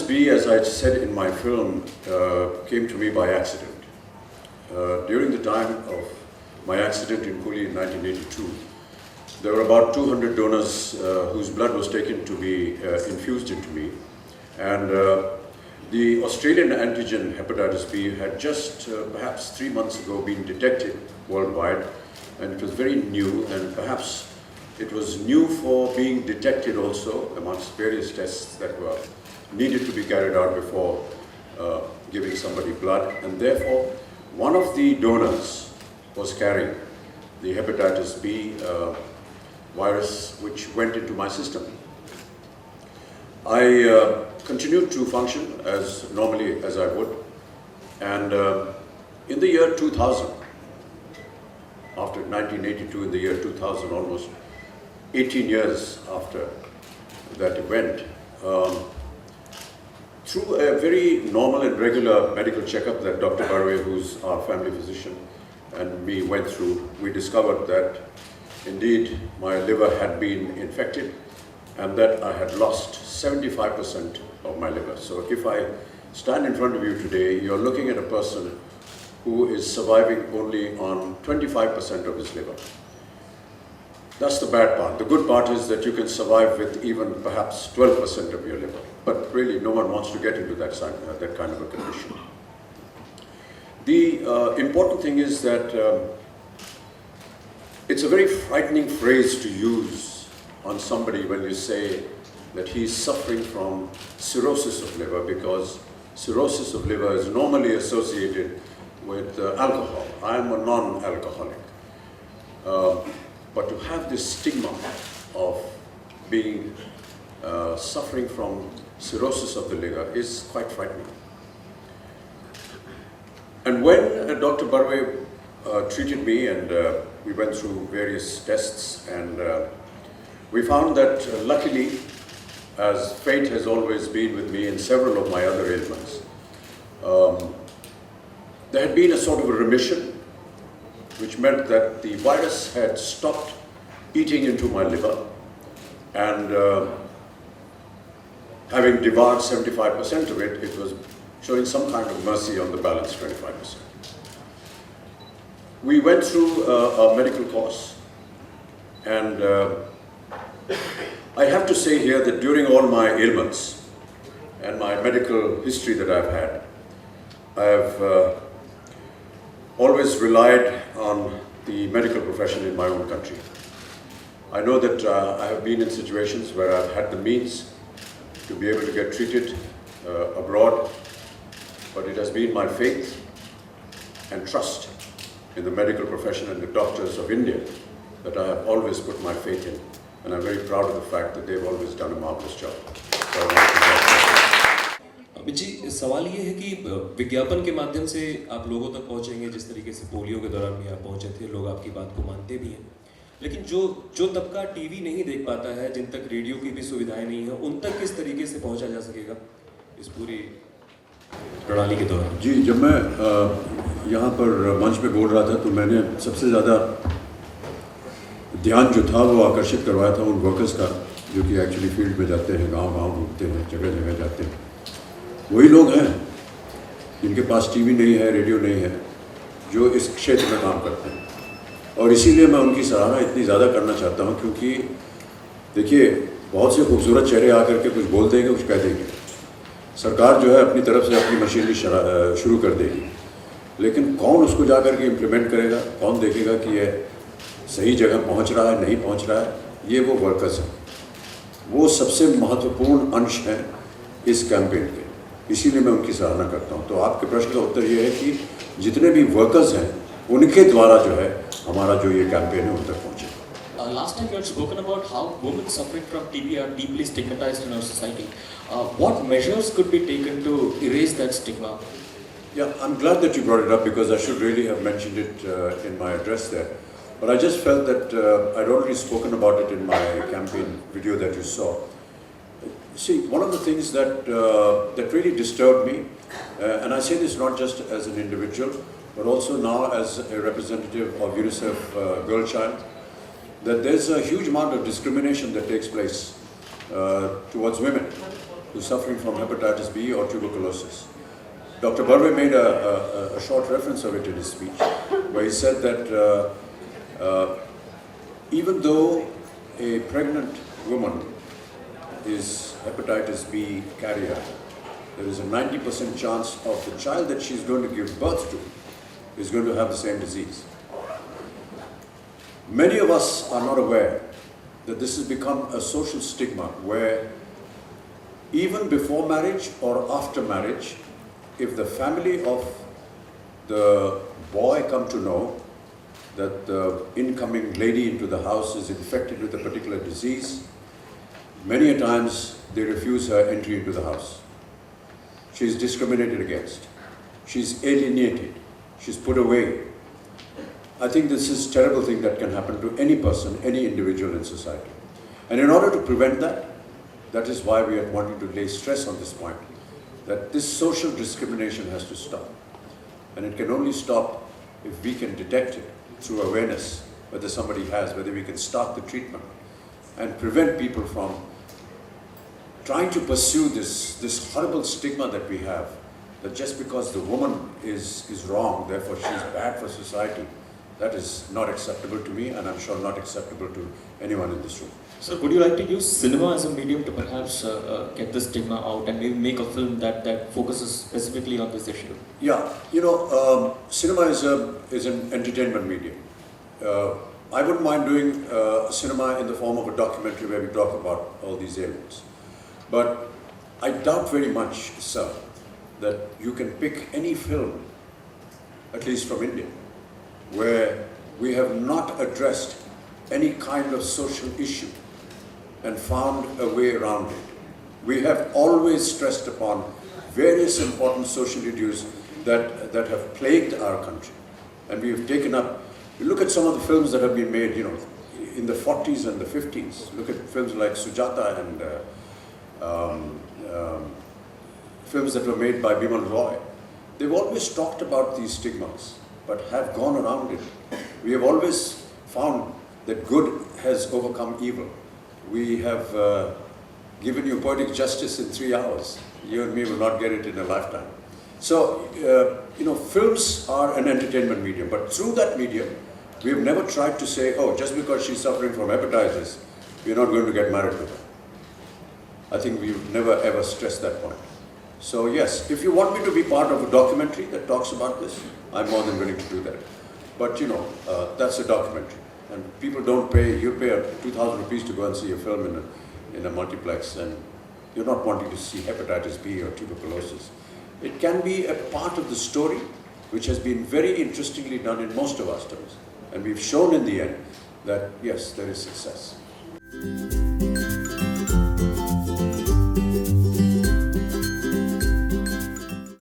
Hepatitis B, as I said in my film, came to me by accident. During the time of my accident in Coolie in 1982, there were about 200 donors whose blood was taken to be infused into me. And the Australian antigen hepatitis B had just perhaps 3 months ago been detected worldwide, and it was very new, and perhaps it was new for being detected also amongst various tests that were needed to be carried out before giving somebody blood. And therefore, one of the donors was carrying the hepatitis B virus, which went into my system. I continued to function as normally as I would, and in the year 2000, after 1982, in the year 2000, almost 18 years after that event, through a very normal and regular medical checkup that Dr. Barwe, who's our family physician, and me went through, we discovered that indeed my liver had been infected and that I had lost 75% of my liver. So if I stand in front of you today, you're looking at a person who is surviving only on 25% of his liver. That's the bad part. The good part is that you can survive with even perhaps 12% of your liver. But really, no one wants to get into that kind of a condition. The important thing is that it's a very frightening phrase to use on somebody when you say that he's suffering from cirrhosis of liver, because cirrhosis of liver is normally associated with alcohol. I am a non-alcoholic. But to have this stigma of being suffering from cirrhosis of the liver is quite frightening. And when Dr. Barwe treated me, and we went through various tests, and we found that luckily, as fate has always been with me in several of my other ailments, there had been a sort of a remission, which meant that the virus had stopped eating into my liver, and having devoured 75% of it, it was showing some kind of mercy on the balance 25%. We went through a medical course, and I have to say here that during all my ailments and my medical history that I've had, I have always relied on the medical profession in my own country. I know that I have been in situations where I've had the means to be able to get treated abroad, but it has been my faith and trust in the medical profession and the doctors of India that I have always put my faith in, and I'm very proud of the fact that they've always done a marvelous job. जी, सवाल ये है कि विज्ञापन के माध्यम से आप लोगों तक पहुंचेंगे, जिस तरीके से पोलियो के दौरान भी आप पहुंचे थे, लोग आपकी बात को मानते भी हैं, लेकिन जो तबका टीवी नहीं देख पाता है, जिन तक रेडियो की भी सुविधाएं नहीं है, उन तक किस तरीके से पहुंचा जा सकेगा इस पूरी प्रणाली के दौरान? जी, जब मैं यहाँ पर मंच पे बोल रहा था, तो मैंने सबसे ज़्यादा ध्यान जो था वो आकर्षित करवाया था उन वर्कर्स का, जो कि एक्चुअली फील्ड में जाते हैं, गांव-गांव घूमते हैं, जगह-जगह जाते हैं। वही लोग हैं जिनके पास टीवी नहीं है, रेडियो नहीं है, जो इस क्षेत्र में काम करते हैं, और इसीलिए मैं उनकी सराहना इतनी ज़्यादा करना चाहता हूँ, क्योंकि देखिए, बहुत से खूबसूरत चेहरे आकर के कुछ बोल देंगे, कुछ कह देंगे। सरकार जो है अपनी तरफ से अपनी मशीनरी शुरू कर देगी, लेकिन कौन उसको जा कर के इम्प्लीमेंट करेगा, कौन देखेगा कि ये सही जगह पहुंच रहा है, नहीं पहुंच रहा है, ये वो वर्कर्स हैं। वो सबसे महत्वपूर्ण अंश हैं इस कैंपेन के, इसीलिए मैं उनकी सराहना करता हूं। तो आपके प्रश्न का उत्तर ये है कि जितने भी वर्कर्स हैं, उनके द्वारा जो है हमारा जो ये कैंपेन है उन तक पहुँचे। Last time you had spoken about how women suffering from TB are deeply stigmatized in our society. What measures could be taken to erase that stigma? Yeah, I'm glad that you brought it up, because I should really have mentioned it in my address there. But I just felt that I'd already spoken about it in my campaign video that you saw. See, one of the things that that really disturbed me, and I say this not just as an individual, but also now as a representative of UNICEF Girl Child, that there's a huge amount of discrimination that takes place towards women. who's suffering from hepatitis B or tuberculosis. Dr. Barve made a short reference of it in his speech, where he said that even though a pregnant woman is hepatitis B carrier, there is a 90% chance of the child that she's going to give birth to is going to have the same disease. Many of us are not aware that this has become a social stigma where even before marriage or after marriage, if the family of the boy come to know that the incoming lady into the house is infected with a particular disease, many a times they refuse her entry into the house. She is discriminated against. She's alienated. She's put away. I think this is a terrible thing that can happen to any person, any individual in society. And in order to prevent that, that is why we are wanting to lay stress on this point, that this social discrimination has to stop. And it can only stop if we can detect it through awareness, whether somebody has, whether we can start the treatment and prevent people from trying to pursue this horrible stigma that we have, that just because the woman is wrong, therefore she's bad for society. That is not acceptable to me, and I'm sure not acceptable to anyone in this room. Sir, would you like to use cinema as a medium to perhaps get the stigma out and maybe make a film that focuses specifically on this issue? Yeah, cinema is an entertainment medium. I wouldn't mind doing cinema in the form of a documentary where we talk about all these ailments. But I doubt very much, sir, that you can pick any film, at least from India, where we have not addressed any kind of social issue and found a way around it. We have always stressed upon various important social issues that have plagued our country. And we have taken up, you look at some of the films that have been made, in the 40s and the 50s. Look at films like Sujata and films that were made by Bimal Roy. They've always talked about these stigmas, but have gone around it. We have always found that good has overcome evil. We have given you poetic justice in 3 hours. You and me will not get it in a lifetime. So, films are an entertainment medium, but through that medium, we have never tried to say, oh, just because she's suffering from hepatitis, we're not going to get married to her. I think we've never ever stressed that point. So yes, if you want me to be part of a documentary that talks about this, I'm more than willing to do that. But that's a documentary. And people don't pay, you pay 2,000 rupees to go and see a film in a multiplex, and you're not wanting to see hepatitis B or tuberculosis. It can be a part of the story, which has been very interestingly done in most of our stories. And we've shown in the end that yes, there is success.